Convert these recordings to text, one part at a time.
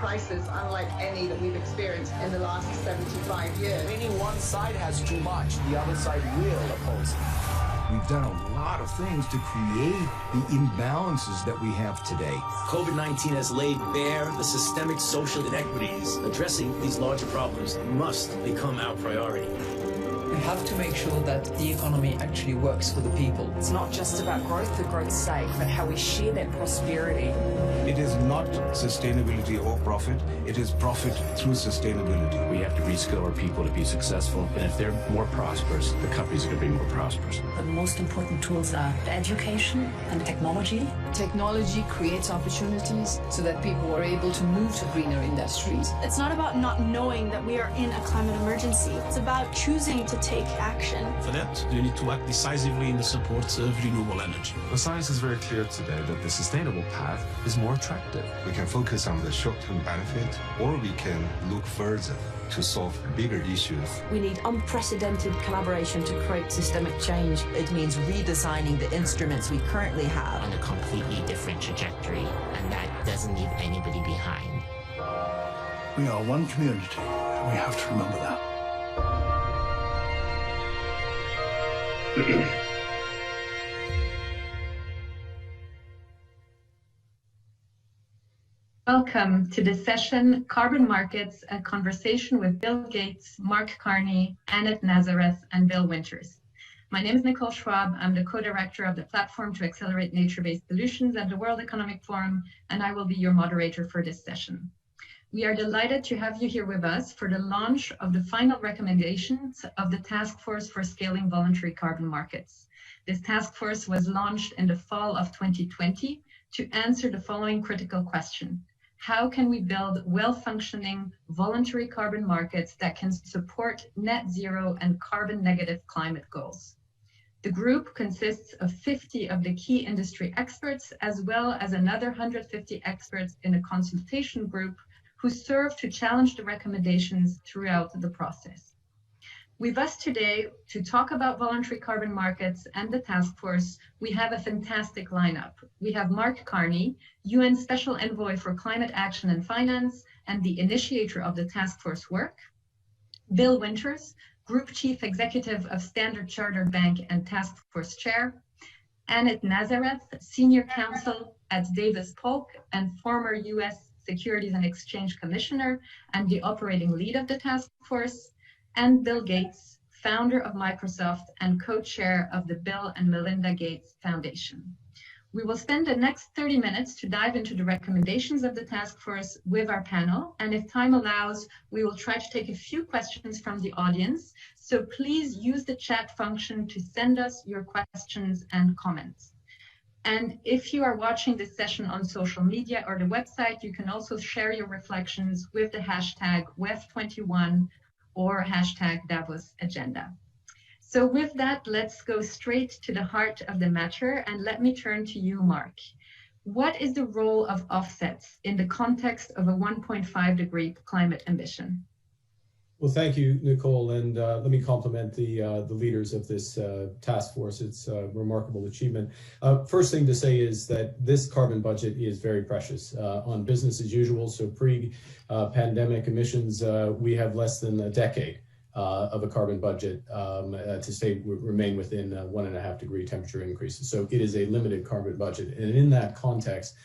crisis unlike any that we've experienced in the last 75 years. Meaning one side has too much, the other side will oppose it. We've done a lot of things to create the imbalances that we have today. COVID-19 has laid bare the systemic social inequities. Addressing these larger problems must become our priority. We have to make sure that the economy actually works for the people. It's not just about growth for growth's sake, but how we share that prosperity. It is not sustainability or profit, it is profit through sustainability. We have to reskill our people to be successful, and if they're more prosperous, the companies are going to be more prosperous. The most important tools are education and technology. Technology creates opportunities so that people are able to move to greener industries. It's not about not knowing that we are in a climate emergency. It's about choosing to take action. For that, you need to act decisively in the support of renewable energy. The science is very clear today that the sustainable path is more attractive. We can focus on the short-term benefit, or we can look further to solve bigger issues. We need unprecedented collaboration to create systemic change. It means redesigning the instruments we currently have on a completely different trajectory, and that doesn't leave anybody behind. We are one community, and we have to remember that. Welcome to this session, Carbon Markets, a conversation with Bill Gates, Mark Carney, Annette Nazareth, and Bill Winters. My name is Nicole Schwab. I'm the co-director of the Platform to Accelerate Nature-Based Solutions at the World Economic Forum, and I will be your moderator for this session. We are delighted to have you here with us for the launch of the final recommendations of the Task Force for Scaling Voluntary Carbon Markets. This task force was launched in the fall of 2020 to answer the following critical question. How can we build well-functioning voluntary carbon markets that can support net zero and carbon negative climate goals? The group consists of 50 of the key industry experts, as well as another 150 experts in a consultation group who serve to challenge the recommendations throughout the process. With us today to talk about voluntary carbon markets and the task force, we have a fantastic lineup. We have Mark Carney, UN Special Envoy for Climate Action and Finance and the initiator of the task force work. Bill Winters, Group Chief Executive of Standard Chartered Bank and Task Force Chair. Annette Nazareth, Senior Counsel at Davis Polk and former US Securities and Exchange Commissioner and the operating lead of the task force. And Bill Gates, founder of Microsoft and co-chair of the Bill and Melinda Gates Foundation. We will spend the next 30 minutes to dive into the recommendations of the task force with our panel. And if time allows, we will try to take a few questions from the audience. So please use the chat function to send us your questions and comments. And if you are watching this session on social media or the website, you can also share your reflections with the hashtag WEF21 or hashtag Davos Agenda. So with that, let's go straight to the heart of the matter, and let me turn to you, Mark. What is the role of offsets in the context of a 1.5 degree climate ambition? Well, thank you, Nicole, and let me compliment the leaders of this task force. It's a remarkable achievement. First thing to say is that this carbon budget is very precious. On business as usual, so pre-pandemic emissions, we have less than a decade of a carbon budget to remain within 1.5 degree temperature increases. So it is a limited carbon budget. And in that context,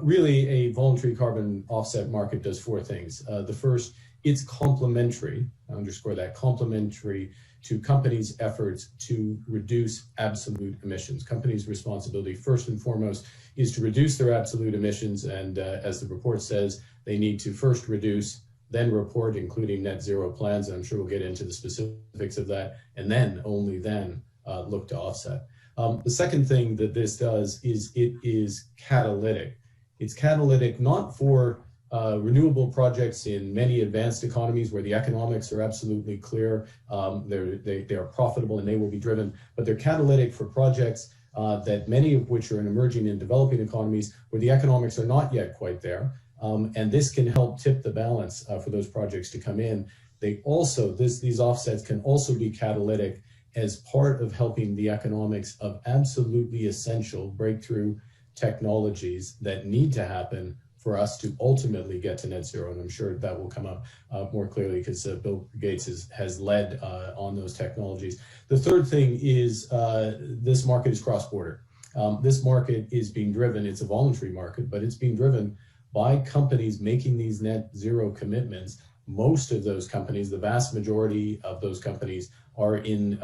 really a voluntary carbon offset market does four things. The first, it's complementary, I underscore that, complementary to companies' efforts to reduce absolute emissions. Companies' responsibility, first and foremost, is to reduce their absolute emissions. And as the report says, they need to first reduce, then report, including net zero plans. And I'm sure we'll get into the specifics of that. And then, only then, look to offset. The second thing that this does is it is catalytic. It's catalytic not for renewable projects in many advanced economies where the economics are absolutely clear, they are profitable and they will be driven, but they're catalytic for projects that many of which are in emerging and developing economies where the economics are not yet quite there. And this can help tip the balance for those projects to come in. They also, these offsets can also be catalytic as part of helping the economics of absolutely essential breakthrough technologies that need to happen for us to ultimately get to net zero. And I'm sure that will come up more clearly because Bill Gates has led on those technologies. The third thing is this market is cross-border. This market is being driven, it's a voluntary market, but it's being driven by companies making these net zero commitments. Most of those companies, the vast majority of those companies are in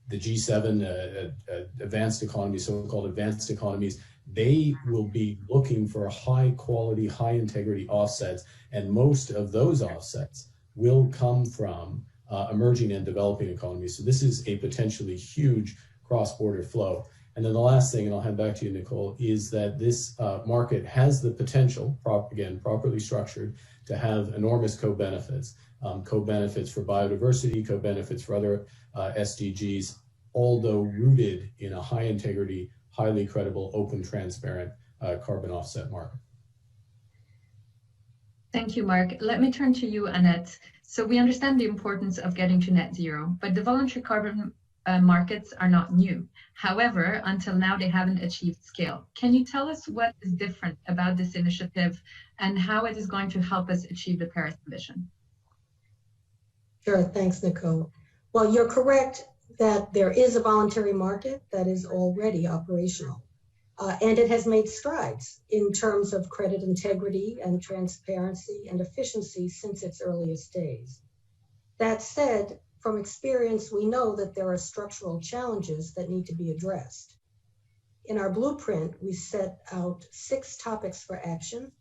the G7 advanced economies, so-called advanced economies. They will be looking for high quality, high integrity offsets, and most of those offsets will come from emerging and developing economies. So this is a potentially huge cross-border flow. And then the last thing, and I'll hand back to you, Nicole, is that this market has the potential, again, properly structured, to have enormous co-benefits. Co-benefits for biodiversity, co-benefits for other SDGs, although rooted in a high integrity, highly credible, open, transparent carbon offset market. Thank you, Mark. Let me turn to you, Annette. So we understand the importance of getting to net zero, but the voluntary carbon markets are not new. However, until now, they haven't achieved scale. Can you tell us what is different about this initiative and how it is going to help us achieve the Paris ambition? Sure, thanks, Nicole. Well, you're correct that there is a voluntary market that is already operational. And it has made strides in terms of credit integrity and transparency and efficiency since its earliest days. That said, from experience, we know that there are structural challenges that need to be addressed. In our blueprint, we set out 6 topics for action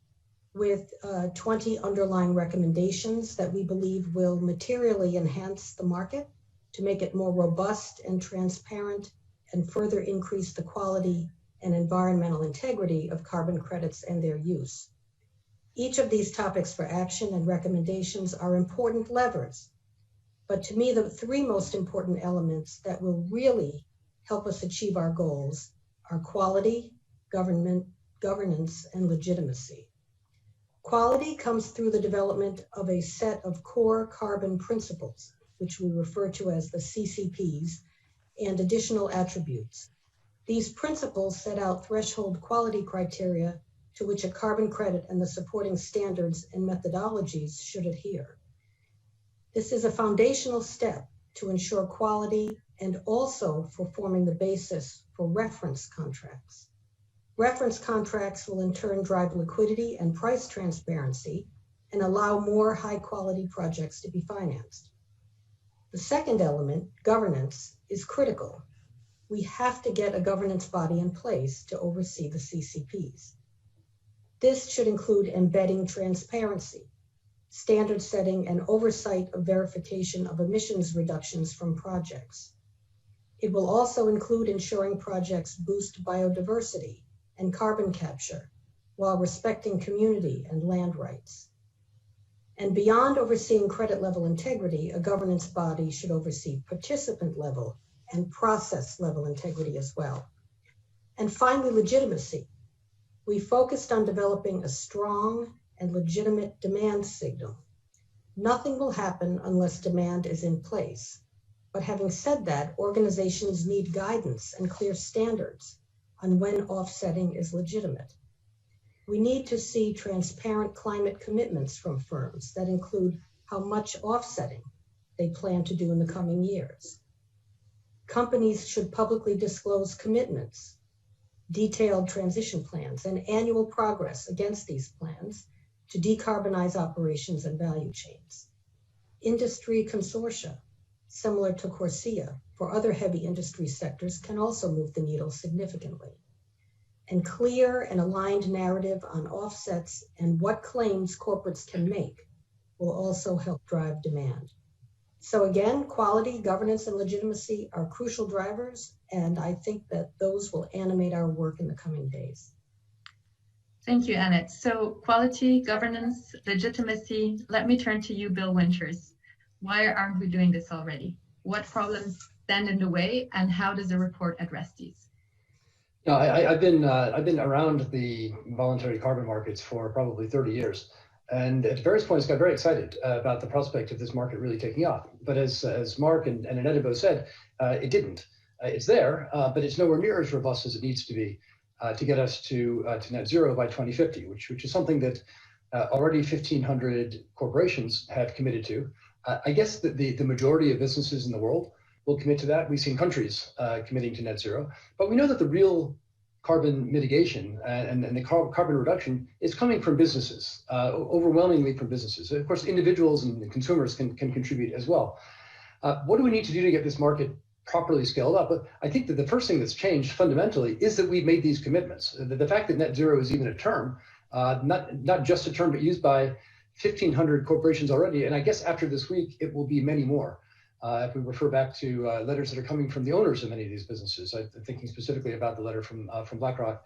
with 20 underlying recommendations that we believe will materially enhance the market to make it more robust and transparent and further increase the quality and environmental integrity of carbon credits and their use. Each of these topics for action and recommendations are important levers, but to me, the 3 most important elements that will really help us achieve our goals are quality, governance, and legitimacy. Quality comes through the development of a set of core carbon principles, which we refer to as the CCPs, and additional attributes. These principles set out threshold quality criteria to which a carbon credit and the supporting standards and methodologies should adhere. This is a foundational step to ensure quality and also for forming the basis for reference contracts. Reference contracts will in turn drive liquidity and price transparency and allow more high-quality projects to be financed. The second element, governance, is critical. We have to get a governance body in place to oversee the CCPs. This should include embedding transparency, standard setting, and oversight of verification of emissions reductions from projects. It will also include ensuring projects boost biodiversity and carbon capture while respecting community and land rights. And beyond overseeing credit level integrity, a governance body should oversee participant level and process level integrity as well. And finally, legitimacy. We focused on developing a strong and legitimate demand signal. Nothing will happen unless demand is in place. But having said that, organizations need guidance and clear standards on when offsetting is legitimate. We need to see transparent climate commitments from firms that include how much offsetting they plan to do in the coming years. Companies should publicly disclose commitments, detailed transition plans, and annual progress against these plans to decarbonize operations and value chains. Industry consortia, similar to Corsia for other heavy industry sectors, can also move the needle significantly. And clear and aligned narrative on offsets and what claims corporates can make will also help drive demand. So again, quality, governance, and legitimacy are crucial drivers, and I think that those will animate our work in the coming days. Thank you, Annette. So quality, governance, legitimacy. Let me turn to you, Bill Winters. Why aren't we doing this already? What problems stand in the way, and how does the report address these? No, I've been around the voluntary carbon markets for probably 30 years, and at various points got very excited about the prospect of this market really taking off. But as Mark and Annette both said, it didn't. It's there, but it's nowhere near as robust as it needs to be. to get us to net zero by 2050, which is something that already 1,500 corporations have committed to. I guess that the majority of businesses in the world will commit to that. We've seen countries committing to net zero, but we know that the real carbon mitigation and the carbon reduction is coming from businesses, overwhelmingly from businesses. Of course, individuals and consumers can contribute as well. What do we need to do to get this market properly scaled up? But I think that the first thing that's changed fundamentally is that we've made these commitments. The fact that net zero is even a term, not just a term, but used by 1,500 corporations already. And I guess after this week, it will be many more. If we refer back to letters that are coming from the owners of many of these businesses, I'm thinking specifically about the letter from BlackRock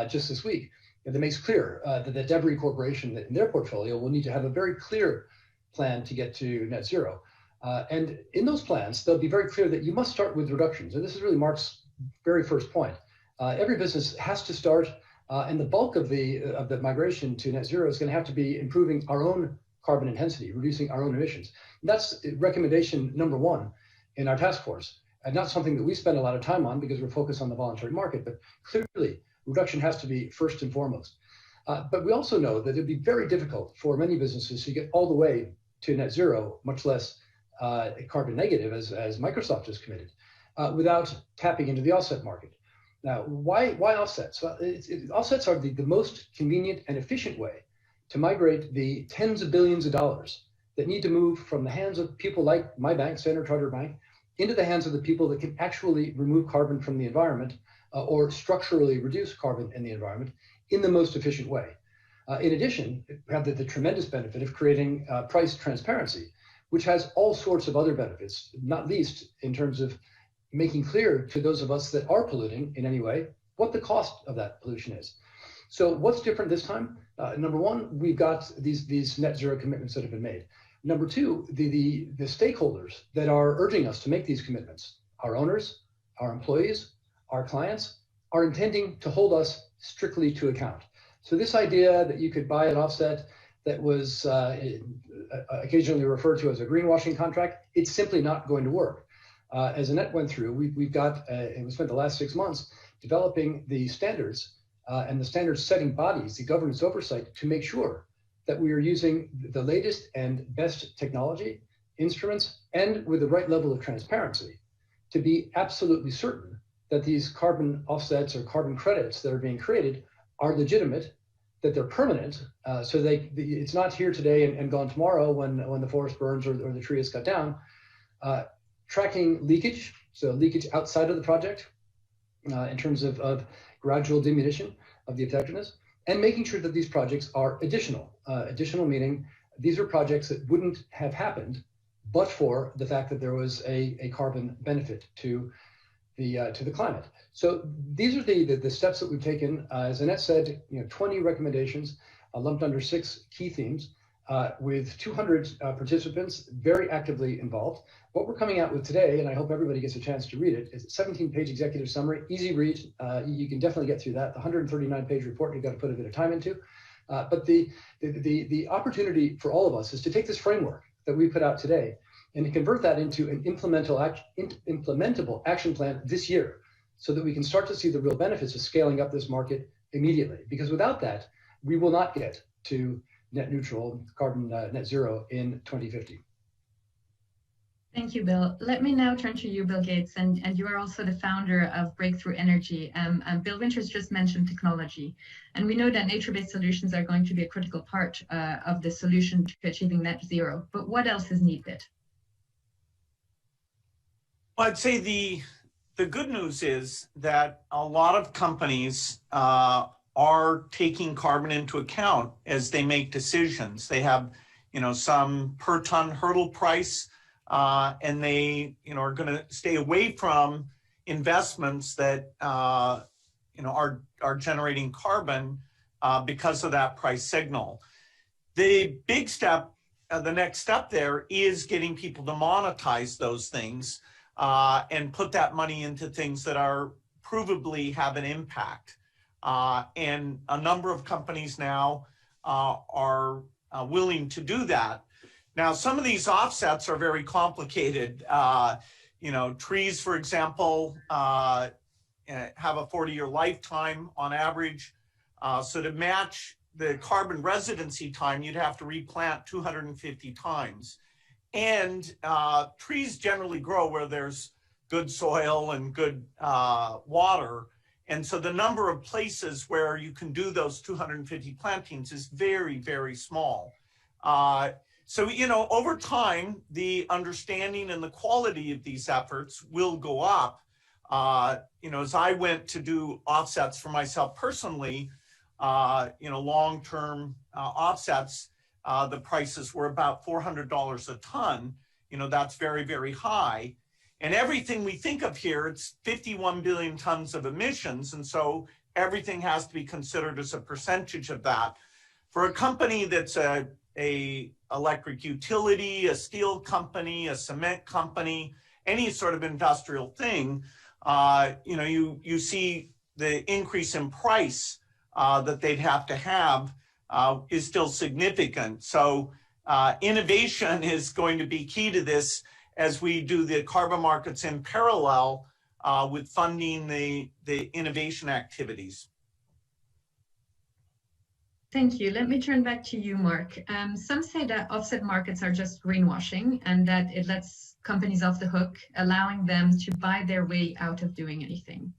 just this week, that makes clear that every corporation in their portfolio will need to have a very clear plan to get to net zero. And in those plans, they'll be very clear that you must start with reductions. And this is really Mark's very first point. Every business has to start, and the bulk of the migration to net zero is going to have to be improving our own carbon intensity, reducing our own emissions. That's recommendation number one in our task force, and not something that we spend a lot of time on because we're focused on the voluntary market, but clearly reduction has to be first and foremost. But we also know that it'd be very difficult for many businesses to get all the way to net zero, much less carbon negative, as Microsoft has committed, without tapping into the offset market. Now, why offsets? Well, offsets are the most convenient and efficient way to migrate the tens of billions of dollars that need to move from the hands of people like my bank, Standard Chartered Bank, into the hands of the people that can actually remove carbon from the environment or structurally reduce carbon in the environment in the most efficient way. In addition, we have the tremendous benefit of creating price transparency, which has all sorts of other benefits, not least in terms of making clear to those of us that are polluting in any way what the cost of that pollution is. So what's different this time? Number one, we've got these net zero commitments that have been made. Number two, the stakeholders that are urging us to make these commitments, our owners, our employees, our clients, are intending to hold us strictly to account. So this idea that you could buy an offset that was occasionally referred to as a greenwashing contract, it's simply not going to work. As Annette went through, we've got, and we spent the last 6 months developing the standards and the standard setting bodies, the governance oversight, to make sure that we are using the latest and best technology, instruments, and with the right level of transparency to be absolutely certain that these carbon offsets or carbon credits that are being created are legitimate, that they're permanent, so it's not here today and gone tomorrow when the forest burns or the tree is cut down. Tracking leakage, so leakage outside of the project in terms of gradual diminution of the effectiveness, and making sure that these projects are additional. Additional meaning these are projects that wouldn't have happened but for the fact that there was a carbon benefit to the climate. So these are the steps that we've taken. As Annette said, 20 recommendations lumped under 6 key themes with 200 participants very actively involved. What we're coming out with today, and I hope everybody gets a chance to read it, is a 17-page executive summary, easy read. You can definitely get through that. The 139-page report you've got to put a bit of time into. But the opportunity for all of us is to take this framework that we put out today and to convert that into an implementable action plan this year so that we can start to see the real benefits of scaling up this market immediately. Because without that, we will not get to net neutral, carbon net zero in 2050. Thank you, Bill. Let me now turn to you, Bill Gates, and you are also the founder of Breakthrough Energy. Bill Winters just mentioned technology, and we know that nature-based solutions are going to be a critical part of the solution to achieving net zero. But what else is needed? Well, I'd say the good news is that a lot of companies are taking carbon into account as they make decisions. They have, some per ton hurdle price, and they, are going to stay away from investments that, are generating carbon because of that price signal. The big step, the next step there is getting people to monetize those things and put that money into things that are provably have an impact. And a number of companies now are willing to do that. Now, some of these offsets are very complicated. Trees, for example, have a 40-year lifetime on average. So to match the carbon residency time, you'd have to replant 250 times. And trees generally grow where there's good soil and good water. And so the number of places where you can do those 250 plantings is very, very small. So, over time, the understanding and the quality of these efforts will go up. As I went to do offsets for myself personally, long-term offsets, the prices were about $400 a ton. That's very, very high. And everything we think of here, it's 51 billion tons of emissions. And so everything has to be considered as a percentage of that. For a company that's a electric utility, a steel company, a cement company, any sort of industrial thing, you see the increase in price that they'd have to have is still significant. So innovation is going to be key to this as we do the carbon markets in parallel with funding the innovation activities. Thank you. Let me turn back to you, Mark. Some say that offset markets are just greenwashing and that it lets companies off the hook, allowing them to buy their way out of doing anything.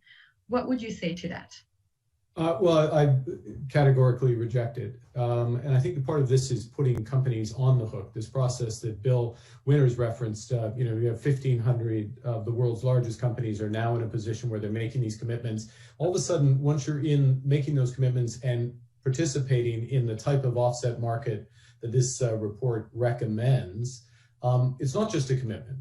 What would you say to that? Well, I categorically reject it. And I think the part of this is putting companies on the hook. This process that Bill Winters referenced, we have 1,500 of the world's largest companies are now in a position where they're making these commitments. All of a sudden, once you're in making those commitments and participating in the type of offset market that this report recommends, it's not just a commitment.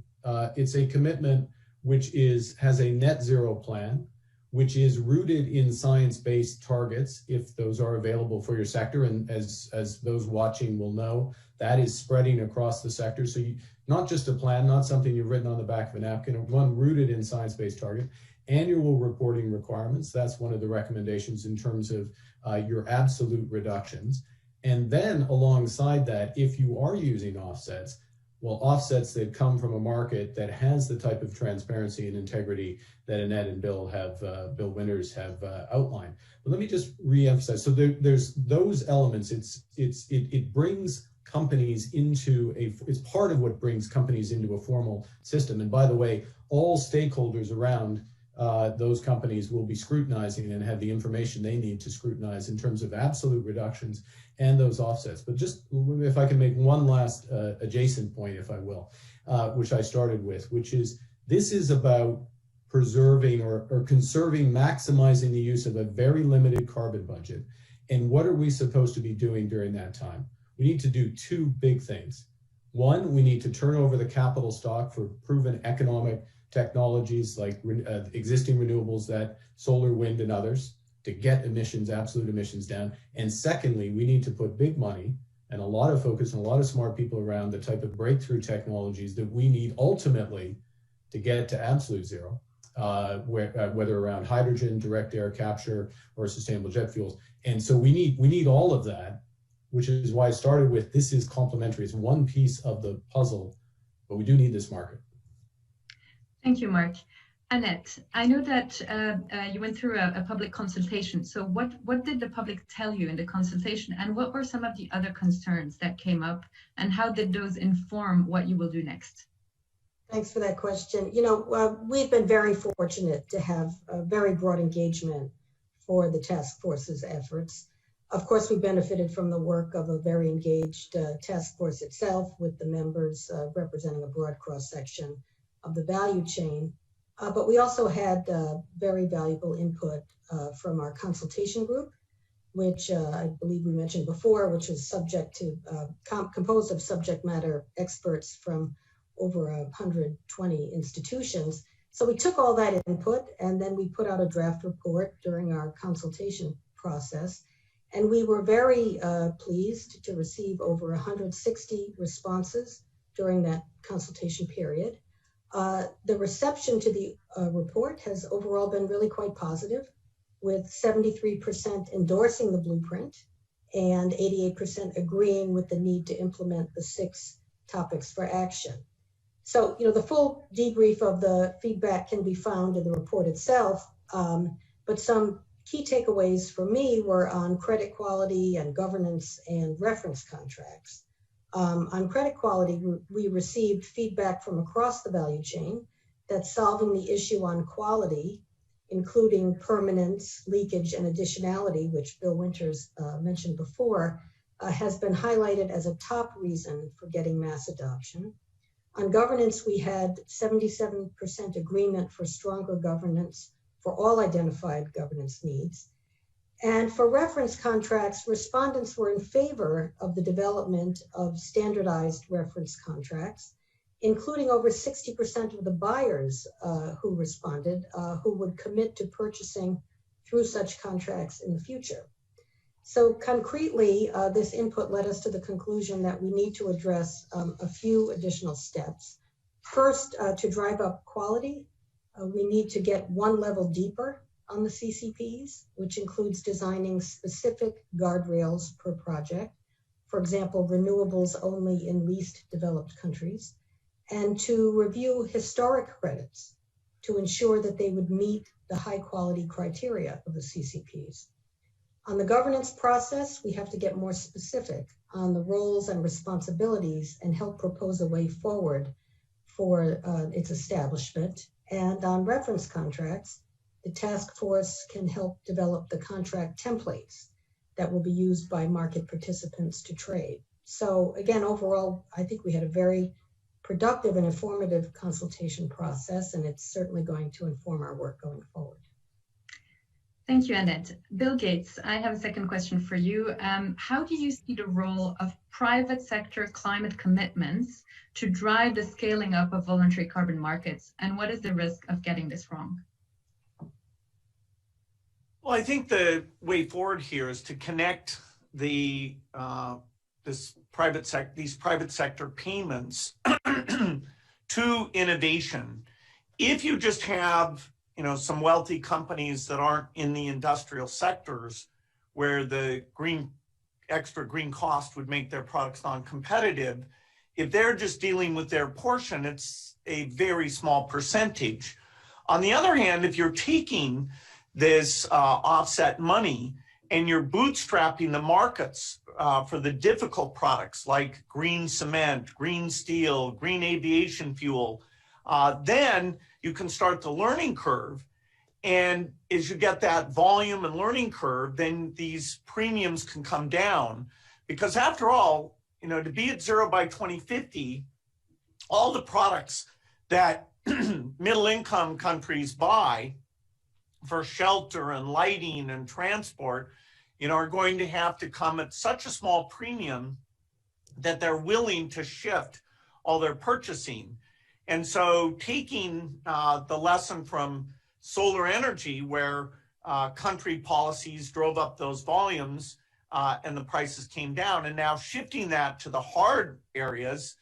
It's a commitment which has a net zero plan, which is rooted in science-based targets, if those are available for your sector. And as those watching will know, that is spreading across the sector. So not just a plan, not something you've written on the back of a napkin, one rooted in science-based target. Annual reporting requirements, that's one of the recommendations in terms of your absolute reductions. And then alongside that, if you are using offsets, well, offsets that come from a market that has the type of transparency and integrity that Annette and Bill Winters have outlined. But let me just reemphasize. So there's those elements. It brings companies into it's part of what brings companies into a formal system. And by the way, all stakeholders around those companies will be scrutinizing and have the information they need to scrutinize in terms of absolute reductions and those offsets. But just if I can make one last adjacent point, if I will, which I started with, which is this is about preserving or conserving, maximizing the use of a very limited carbon budget. And what are we supposed to be doing during that time? We need to do two big things. One, we need to turn over the capital stock for proven economic technologies like existing renewables, that solar, wind, and others, to get emissions, absolute emissions down. And secondly, we need to put big money and a lot of focus and a lot of smart people around the type of breakthrough technologies that we need ultimately to get to absolute zero, whether around hydrogen, direct air capture, or sustainable jet fuels. And so we need all of that, which is why I started with this is complementary. It's one piece of the puzzle, but we do need this market. Thank you, Mark. Annette, I know that you went through a public consultation. So what did the public tell you in the consultation, and what were some of the other concerns that came up, and how did those inform what you will do next? Thanks for that question. We've been very fortunate to have a very broad engagement for the task force's efforts. Of course, we benefited from the work of a very engaged task force itself, with the members representing a broad cross-section of the value chain. But we also had very valuable input from our consultation group, which I believe we mentioned before, which is composed of subject matter experts from over 120 institutions. So we took all that input and then we put out a draft report during our consultation process. And we were very pleased to receive over 160 responses during that consultation period. The reception to the report has overall been really quite positive, with 73% endorsing the blueprint and 88% agreeing with the need to implement the 6 topics for action. So, the full debrief of the feedback can be found in the report itself, But some key takeaways for me were on credit quality and governance and reference contracts. On credit quality, we received feedback from across the value chain that solving the issue on quality, including permanence, leakage, and additionality, which Bill Winters mentioned before, has been highlighted as a top reason for getting mass adoption. On governance, we had 77% agreement for stronger governance for all identified governance needs. And for reference contracts, respondents were in favor of the development of standardized reference contracts, including over 60% of the buyers who responded, who would commit to purchasing through such contracts in the future. So concretely, this input led us to the conclusion that we need to address a few additional steps. First, to drive up quality, we need to get one level deeper on the CCPs, which includes designing specific guardrails per project, for example, renewables only in least developed countries, and to review historic credits to ensure that they would meet the high quality criteria of the CCPs. On the governance process, we have to get more specific on the roles and responsibilities and help propose a way forward for its establishment. And on reference contracts, the task force can help develop the contract templates that will be used by market participants to trade. So again, overall, I think we had a very productive and informative consultation process, and it's certainly going to inform our work going forward. Thank you, Annette. Bill Gates, I have a second question for you. How do you see the role of private sector climate commitments to drive the scaling up of voluntary carbon markets, and what is the risk of getting this wrong? Well, I think the way forward here is to connect the these private sector payments to innovation. If you just have some wealthy companies that aren't in the industrial sectors where the extra green cost would make their products non-competitive, if they're just dealing with their portion, it's a very small percentage. On the other hand, if you're taking this offset money and you're bootstrapping the markets for the difficult products like green cement, green steel, green aviation fuel, then you can start the learning curve. And as you get that volume and learning curve, then these premiums can come down. Because after all, to be at zero by 2050, all the products that middle income countries buy for shelter and lighting and transport, are going to have to come at such a small premium that they're willing to shift all their purchasing. And so taking the lesson from solar energy, where country policies drove up those volumes and the prices came down, and now shifting that to the hard areas,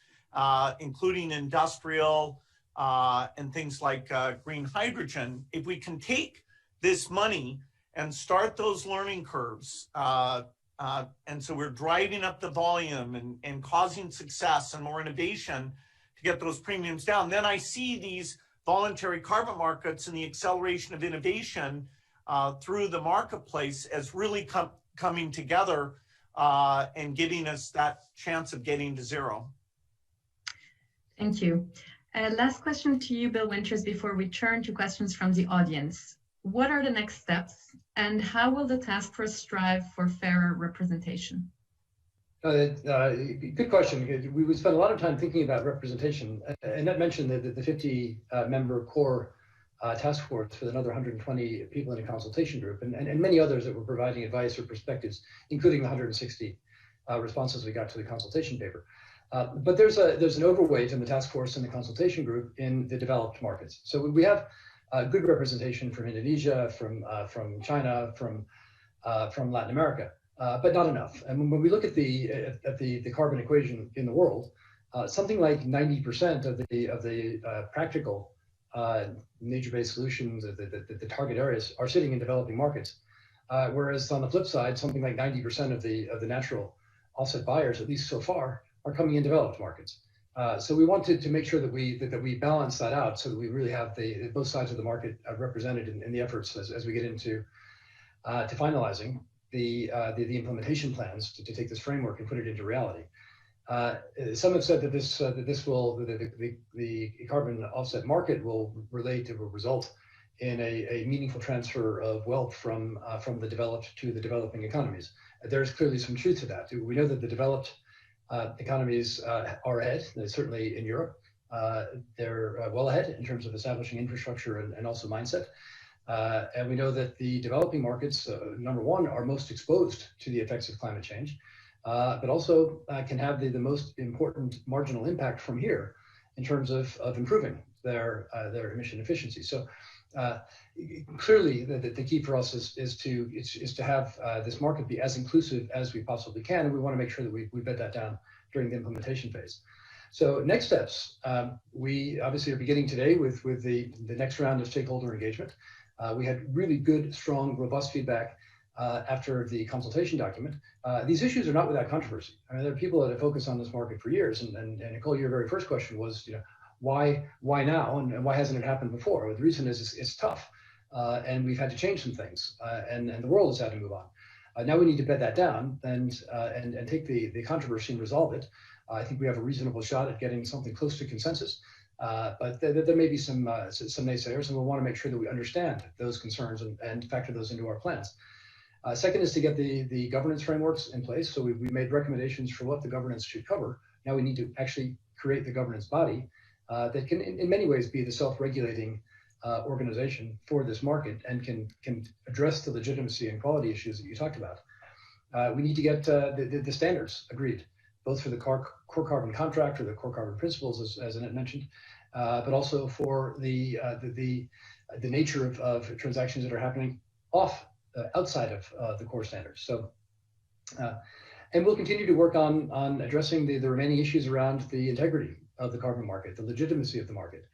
including industrial and things like green hydrogen, if we can take this money and start those learning curves, and so we're driving up the volume and causing success and more innovation to get those premiums down, then I see these voluntary carbon markets and the acceleration of innovation through the marketplace as really coming together and giving us that chance of getting to zero. Thank you. Last question to you, Bill Winters, before we turn to questions from the audience. What are the next steps, and how will the task force strive for fairer representation? Good question. We spent a lot of time thinking about representation. Annette mentioned the 50-member core task force with another 120 people in a consultation group, and many others that were providing advice or perspectives, including the 160 responses we got to the consultation paper. But there's an overweight in the task force and the consultation group in the developed markets. So we have good representation from Indonesia, from China, from Latin America. But not enough. And when we look at the carbon equation in the world, something like 90% of the practical nature-based solutions, the target areas, are sitting in developing markets. Whereas on the flip side, something like 90% of the natural offset buyers, at least so far, are coming in developed markets. So we wanted to make sure that we balance that out so that we really have both sides of the market represented in the efforts as we get into to finalizing the implementation plans to take this framework and put it into reality. Some have said that the carbon offset market will result in a meaningful transfer of wealth from the developed to the developing economies. There's clearly some truth to that. We know that the developed economies are ahead, certainly in Europe. They're well ahead in terms of establishing infrastructure and also mindset. And we know that the developing markets, number one, are most exposed to the effects of climate change, but also can have the most important marginal impact from here in terms of improving their emission efficiency. So clearly, the key for us is to have this market be as inclusive as we possibly can, and we want to make sure that we bed that down during the implementation phase. So next steps, we obviously are beginning today with the next round of stakeholder engagement. We had really good, strong, robust feedback after the consultation document. These issues are not without controversy. I mean, there are people that have focused on this market for years, and Nicole, your very first question was, why now, and why hasn't it happened before? Well, the reason is it's tough, and we've had to change some things, and the world has had to move on. Now we need to bed that down and take the controversy and resolve it. I think we have a reasonable shot at getting something close to consensus, but there may be some naysayers, and we'll want to make sure that we understand those concerns and factor those into our plans. Second is to get the governance frameworks in place. So we made recommendations for what the governance should cover. Now we need to actually create the governance body that can, in many ways, be the self-regulating organization for this market and can address the legitimacy and quality issues that you talked about. We need to get the standards agreed, both for the core carbon contract or the core carbon principles, as Annette mentioned, but also for the nature of transactions that are happening outside of the core standards. So, and we'll continue to work on addressing the remaining issues around the integrity of the carbon market, the legitimacy of the market,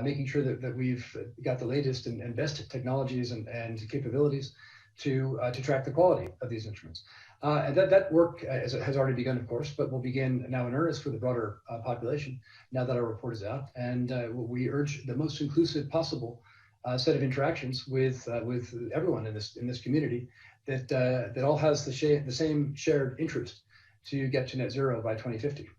making sure that we've got the latest and best technologies and capabilities to track the quality of these instruments. And that work has already begun, of course, but will begin now in earnest for the broader population now that our report is out. And we urge the most inclusive possible set of interactions with everyone in this community that all has the same shared interest to get to net zero by 2050.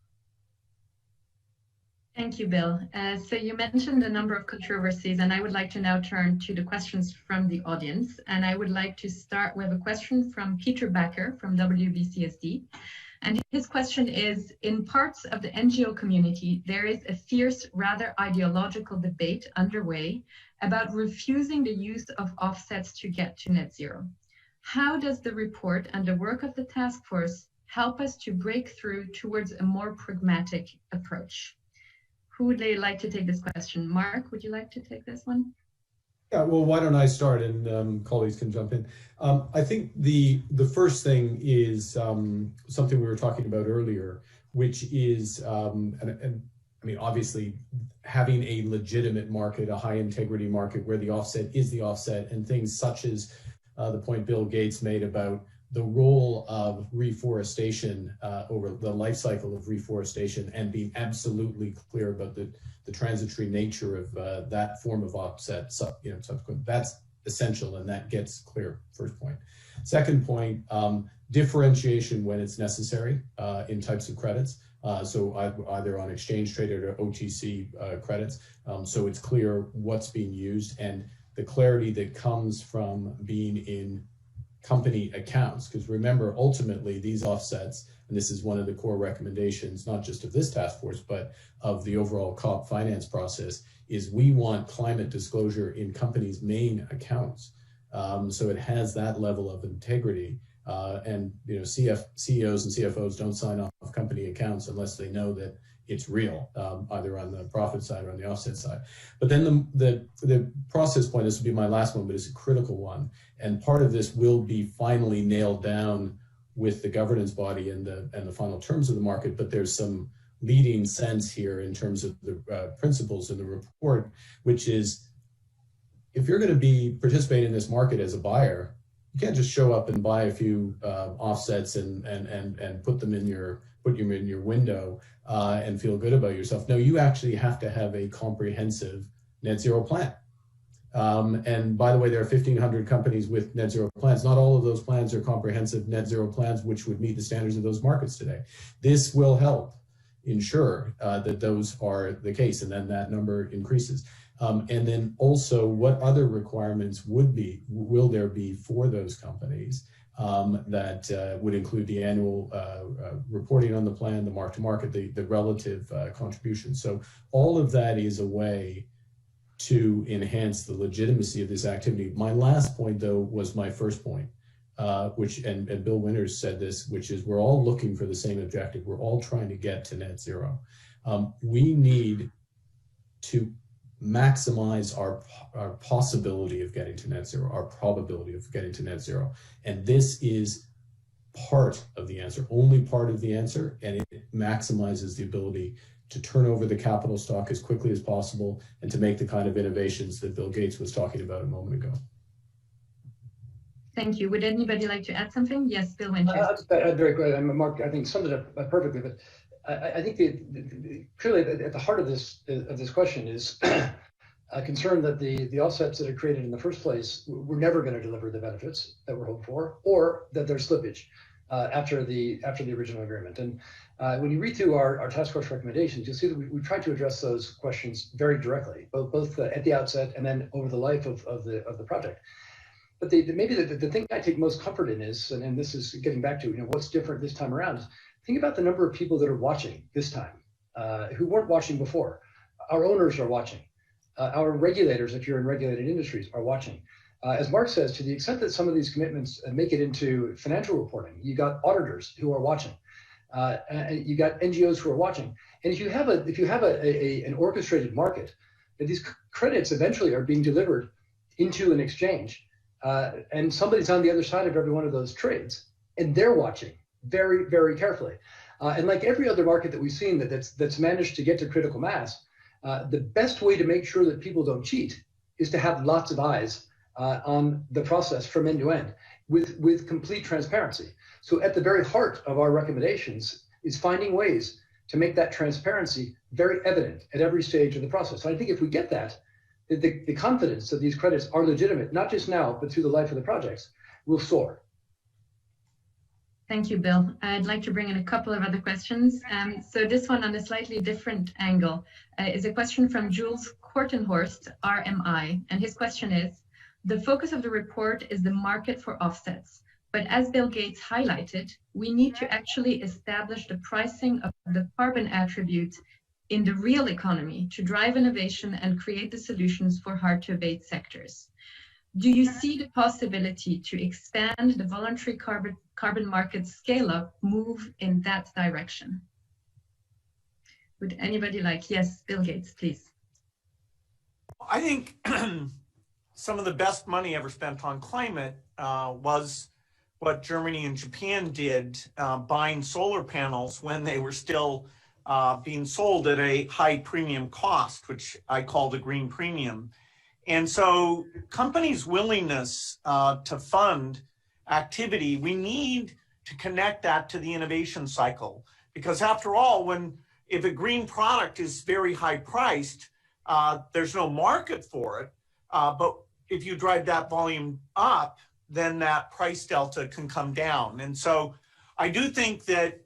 Thank you, Bill. So you mentioned a number of controversies, and I would like to now turn to the questions from the audience. And I would like to start with a question from Peter Becker from WBCSD. And his question is, in parts of the NGO community, there is a fierce, rather ideological debate underway about refusing the use of offsets to get to net zero. How does the report and the work of the task force help us to break through towards a more pragmatic approach? Who would like to take this question? Mark, would you like to take this one? Yeah, well, why don't I start and colleagues can jump in. I think the first thing is something we were talking about earlier, which is, and I mean, obviously, having a legitimate market, a high integrity market where the offset is the offset, and things such as the point Bill Gates made about the role of reforestation over the life cycle of reforestation, and being absolutely clear about the transitory nature of that form of offset, subsequent. That's essential, and that gets clear, first point. Second point, differentiation when it's necessary in types of credits. So either on exchange traded or OTC credits. So it's clear what's being used, and the clarity that comes from being in company accounts. Because remember, ultimately, these offsets, and this is one of the core recommendations, not just of this task force, but of the overall COP finance process, is we want climate disclosure in companies' main accounts. So it has that level of integrity. And CEOs and CFOs don't sign off company accounts unless they know that it's real, either on the profit side or on the offset side. But then the process point, this will be my last one, but it's a critical one. And part of this will be finally nailed down with the governance body and the final terms of the market. But there's some leading sense here in terms of the principles in the report, which is, if you're going to be participating in this market as a buyer, you can't just show up and buy a few offsets and put them in your put you in your window and feel good about yourself. No, you actually have to have a comprehensive net zero plan. And by the way, there are 1,500 companies with net zero plans. Not all of those plans are comprehensive net zero plans, which would meet the standards of those markets today. This will help ensure that those are the case, and then that number increases. And then also, what other requirements will there be for those companies that would include the annual reporting on the plan, the mark-to-market, the relative contribution. So all of that is a way to enhance the legitimacy of this activity. My last point, though, was my first point, which, and Bill Winters said this, which is we're all looking for the same objective. We're all trying to get to net zero. We need to maximize our possibility of getting to net zero, our probability of getting to net zero. And this is part of the answer, only part of the answer, and it maximizes the ability to turn over the capital stock as quickly as possible and to make the kind of innovations that Bill Gates was talking about a moment ago. Thank you. Would anybody like to add something? Yes, Bill Winters. Very great. Mark, I think, summed it up perfectly, but I think clearly at the heart of this question is a concern that the offsets that are created in the first place were never going to deliver the benefits that were hoped for, or that there's slippage after the original agreement. And when you read through our task force recommendations, you'll see that we tried to address those questions very directly, both at the outset and then over the life of the project. But maybe the thing I take most comfort in is, and this is getting back to what's different this time around, is think about the number of people that are watching this time, who weren't watching before. Our owners are watching. Our regulators, if you're in regulated industries, are watching. As Mark says, to the extent that some of these commitments make it into financial reporting, you got auditors who are watching. And you got NGOs who are watching. And if you have an orchestrated market, that these credits eventually are being delivered into an exchange, and somebody's on the other side of every one of those trades, and they're watching very, very carefully. And like every other market that we've seen that's managed to get to critical mass, the best way to make sure that people don't cheat is to have lots of eyes on the process from end to end with complete transparency. So at the very heart of our recommendations is finding ways to make that transparency very evident at every stage of the process. So I think if we get that, the confidence that these credits are legitimate, not just now, but through the life of the projects, will soar. Thank you, Bill. I'd like to bring in a couple of other questions. So this one on a slightly different angle is a question from Jules Kortenhorst, RMI. And his question is, the focus of the report is the market for offsets. But as Bill Gates highlighted, we need to actually establish the pricing of the carbon attributes in the real economy to drive innovation and create the solutions for hard-to-abate sectors. Do you see the possibility to expand the voluntary carbon market scale-up move in that direction? Would anybody like? Yes, Bill Gates, please. I think some of the best money ever spent on climate was what Germany and Japan did, buying solar panels when they were still being sold at a high premium cost, which I call the green premium. And so companies' willingness to fund activity, we need to connect that to the innovation cycle. Because after all, if a green product is very high priced, there's no market for it. But if you drive that volume up, then that price delta can come down. And so I do think that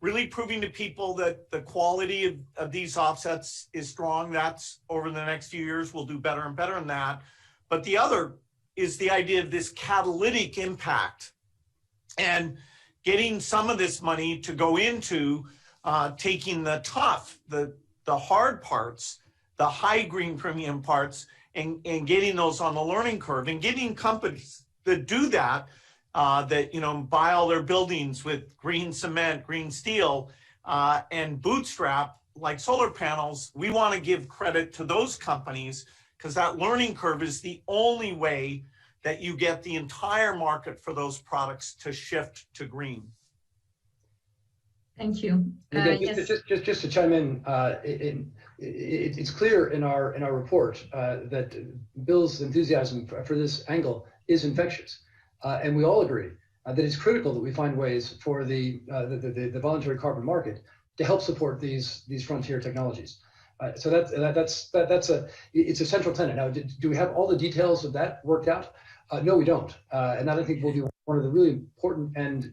really proving to people that the quality of these offsets is strong, that's over the next few years, we'll do better and better in that. But the other is the idea of this catalytic impact and getting some of this money to go into taking the tough, the hard parts, the high green premium parts, and getting those on the learning curve, and getting companies that do that, buy all their buildings with green cement, green steel, and bootstrap like solar panels. We want to give credit to those companies because that learning curve is the only way that you get the entire market for those products to shift to green. Thank you. Yes. Just to chime in, it's clear in our report that Bill's enthusiasm for this angle is infectious, and we all agree that it's critical that we find ways for the voluntary carbon market to help support these frontier technologies. So it's a central tenet. Now, do we have all the details of that worked out? No, we don't. And that I think will be one of the really important and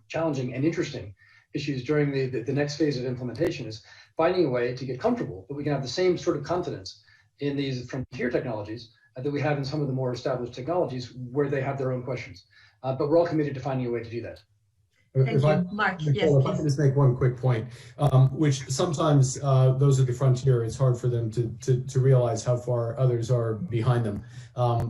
challenging and interesting issues during the next phase of implementation, is finding a way to get comfortable that we can have the same sort of confidence in these frontier technologies that we have in some of the more established technologies where they have their own questions. But we're all committed to finding a way to do that. Thank you, Mark. Yes, if I can just make one quick point, which sometimes those at the frontier, it's hard for them to realize how far others are behind them.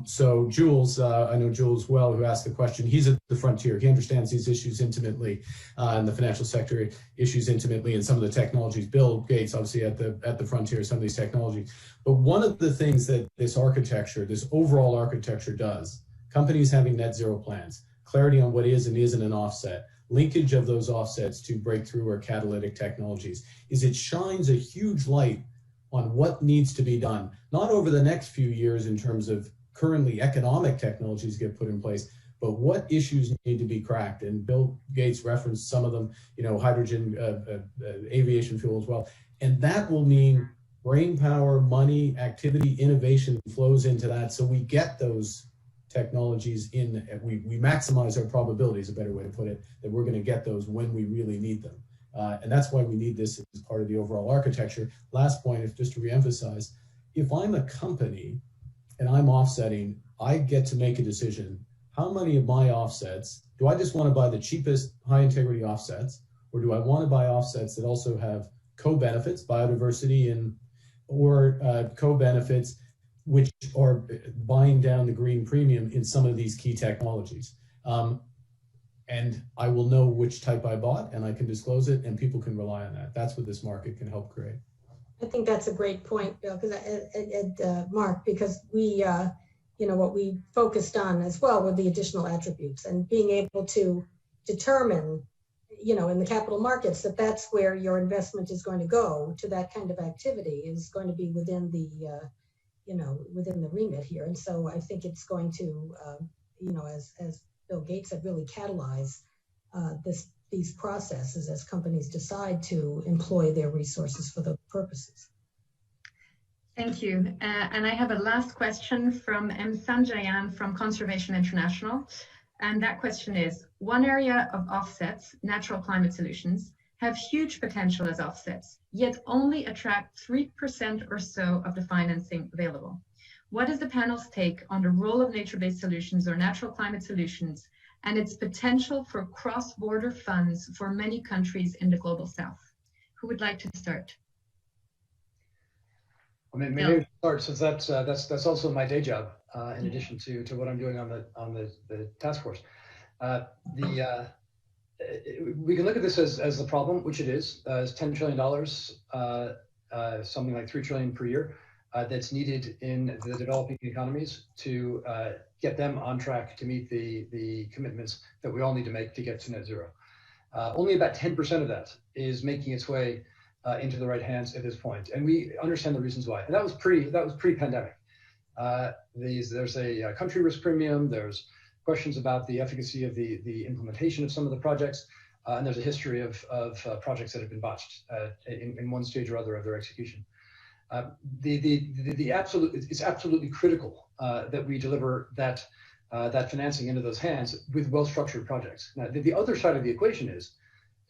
So Jules, I know Jules well, who asked the question. He's at the frontier. He understands these issues intimately, and the financial sector issues intimately, and some of the technologies. Bill Gates, obviously at the frontier, some of these technologies. But one of the things that this architecture, this overall architecture does, companies having net zero plans, clarity on what is and isn't an offset, linkage of those offsets to breakthrough or catalytic technologies, is it shines a huge light on what needs to be done, not over the next few years in terms of currently economic technologies get put in place, but what issues need to be cracked. And Bill Gates referenced some of them, hydrogen, aviation fuel as well. And that will mean brain power, money, activity, innovation flows into that. So we get those technologies in, we maximize our probabilities, a better way to put it, that we're going to get those when we really need them. And that's why we need this as part of the overall architecture. Last point, if just to reemphasize, if I'm a company and I'm offsetting, I get to make a decision. How many of my offsets, do I just want to buy the cheapest high integrity offsets, or do I want to buy offsets that also have co-benefits, biodiversity, or co-benefits which are buying down the green premium in some of these key technologies? And I will know which type I bought, and I can disclose it, and people can rely on that. That's what this market can help create. I think that's a great point, Bill, because Mark, because we, what we focused on as well were the additional attributes, and being able to determine, in the capital markets, that that's where your investment is going to go to, that kind of activity is going to be within the within the remit here. And so I think it's going to, as Bill Gates said, really catalyze these processes as companies decide to employ their resources for those purposes. Thank you. And I have a last question from M. Sanjayan from Conservation International. And that question is, one area of offsets, natural climate solutions, have huge potential as offsets, yet only attract 3% or so of the financing available. What is the panel's take on the role of nature-based solutions or natural climate solutions and its potential for cross-border funds for many countries in the global south? Who would like to start? I mean, maybe we start, since that's also my day job, in addition to what I'm doing on the task force. We can look at this as the problem, which it is, as $10 trillion, something like $3 trillion per year, that's needed in the developing economies to get them on track to meet the commitments that we all need to make to get to net zero. Only about 10% of that is making its way into the right hands at this point, and we understand the reasons why. And that was pre-pandemic. There's a country risk premium. There's questions about the efficacy of the implementation of some of the projects, and there's a history of projects that have been botched in one stage or other of their execution. It's absolutely critical that we deliver that financing into those hands with well-structured projects. Now, the other side of the equation is,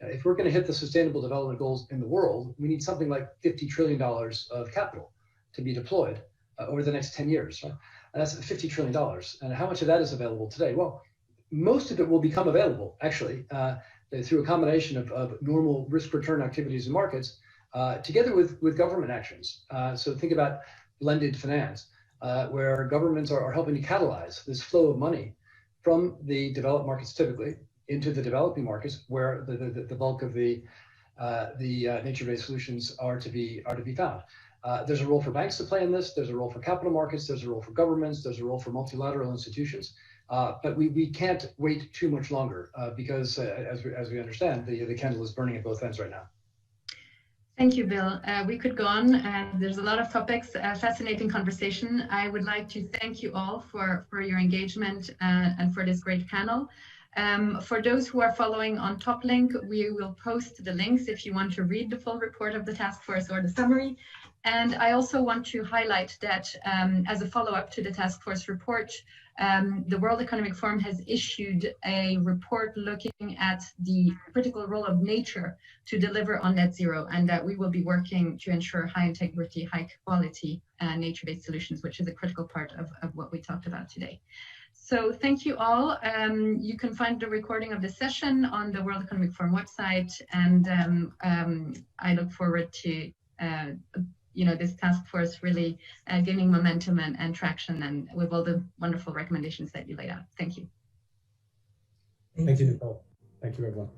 if we're going to hit the sustainable development goals in the world, we need something like $50 trillion of capital to be deployed over the next 10 years. Right? And that's $50 trillion. And how much of that is available today? Well, most of it will become available, actually, through a combination of normal risk-return activities in markets, together with government actions. So think about blended finance, where governments are helping to catalyze this flow of money from the developed markets typically into the developing markets, where the bulk of the nature-based solutions are to be found. There's a role for banks to play in this. There's a role for capital markets. There's a role for governments. There's a role for multilateral institutions. But we can't wait too much longer because, as we understand, the candle is burning at both ends right now. Thank you, Bill. We could go on. There's a lot of topics, fascinating conversation. I would like to thank you all for your engagement and for this great panel. For those who are following on TopLink, we will post the links if you want to read the full report of the task force or the summary. And I also want to highlight that as a follow-up to the task force report, the World Economic Forum has issued a report looking at the critical role of nature to deliver on net zero, and that we will be working to ensure high integrity, high quality nature-based solutions, which is a critical part of what we talked about today. So thank you all. You can find the recording of the session on the World Economic Forum website, and I look forward to this task force really gaining momentum and traction, and with all the wonderful recommendations that you laid out. Thank you. Thank you, Nicole. Thank you, everyone.